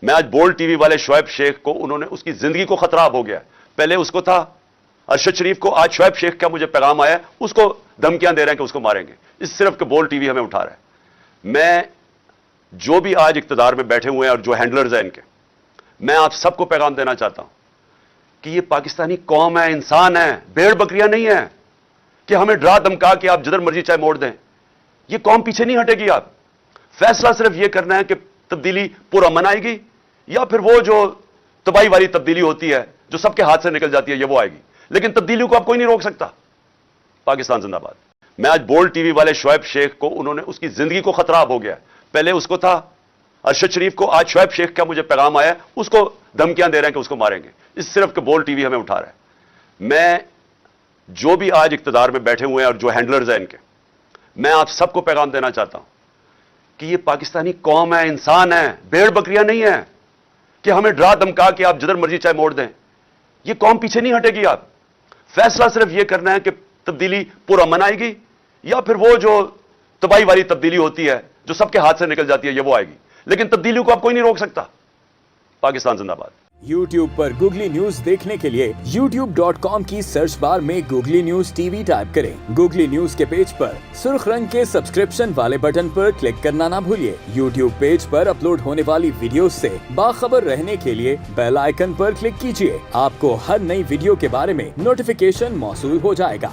میں آج bold T V والے شعیب شیخ کو انہوں نے اس کی زندگی کو خطرہ ہو گیا. پہلے اس کو تھا ارشد شریف کو, آج شعیب شیخ کا مجھے پیغام آیا اس کو دھمکیاں دے رہے ہیں کہ اس کو ماریں گے. اس صرف کہ بولڈ ٹی وی ہمیں اٹھا رہا ہے. میں جو بھی آج اقتدار میں بیٹھے ہوئے ہیں اور جو ہینڈلرز ہیں ان کے, میں آپ سب کو پیغام دینا چاہتا ہوں کہ یہ پاکستانی قوم ہے, انسان ہے, بھیڑ بکریاں نہیں ہیں کہ ہمیں ڈرا دھمکا کے آپ جدھر مرضی چاہے موڑ دیں. یہ قوم پیچھے نہیں ہٹے گی. آپ فیصلہ صرف یہ کرنا ہے کہ تبدیلی پرامن آئے گی یا پھر وہ جو تباہی والی تبدیلی ہوتی ہے جو سب کے ہاتھ سے نکل جاتی ہے یہ وہ آئے گی. لیکن تبدیلی کو آپ کوئی نہیں روک سکتا. پاکستان زندہ باد. میں آج بولڈ ٹی وی والے شعیب شیخ کو انہوں نے اس کی زندگی کو خطرہ ہو گیا. پہلے اس کو تھا ارشد شریف کو, آج شعیب شیخ کا مجھے پیغام آیا اس کو دھمکیاں دے رہے ہیں کہ اس کو ماریں گے. اس صرف کہ بولڈ ٹی وی ہمیں اٹھا رہا ہے. میں جو بھی آج اقتدار میں بیٹھے ہوئے ہیں اور جو ہینڈلرز ہیں ان کے, میں آپ سب کو پیغام دینا چاہتا ہوں کہ یہ پاکستانی قوم ہے, انسان ہے, بھیڑ بکریاں نہیں ہیں کہ ہمیں ڈرا دھمکا کے آپ جدھر مرضی چاہے موڑ دیں. یہ قوم پیچھے نہیں ہٹے گی. آپ فیصلہ صرف یہ کرنا ہے کہ تبدیلی پرامن آئے گی یا پھر وہ جو تباہی والی تبدیلی ہوتی ہے جو سب کے ہاتھ سے نکل جاتی ہے یہ وہ آئے گی. لیکن تبدیلی کو آپ کوئی نہیں روک سکتا. پاکستان زندہ باد. YouTube پر گوگلی نیوز دیکھنے کے لیے youtube.com کی سرچ بار میں googly news T V type کریں. گوگلی نیوز کے پیج پر سرخ رنگ کے سبسکرپشن والے بٹن پر کلک کرنا نہ بھولیے. YouTube پیج پر اپلوڈ ہونے والی ویڈیوز سے باخبر رہنے کے لیے بیل آئیکن پر کلک کیجیے. آپ کو ہر نئی ویڈیو کے بارے میں نوٹیفیکیشن موصول ہو جائے گا.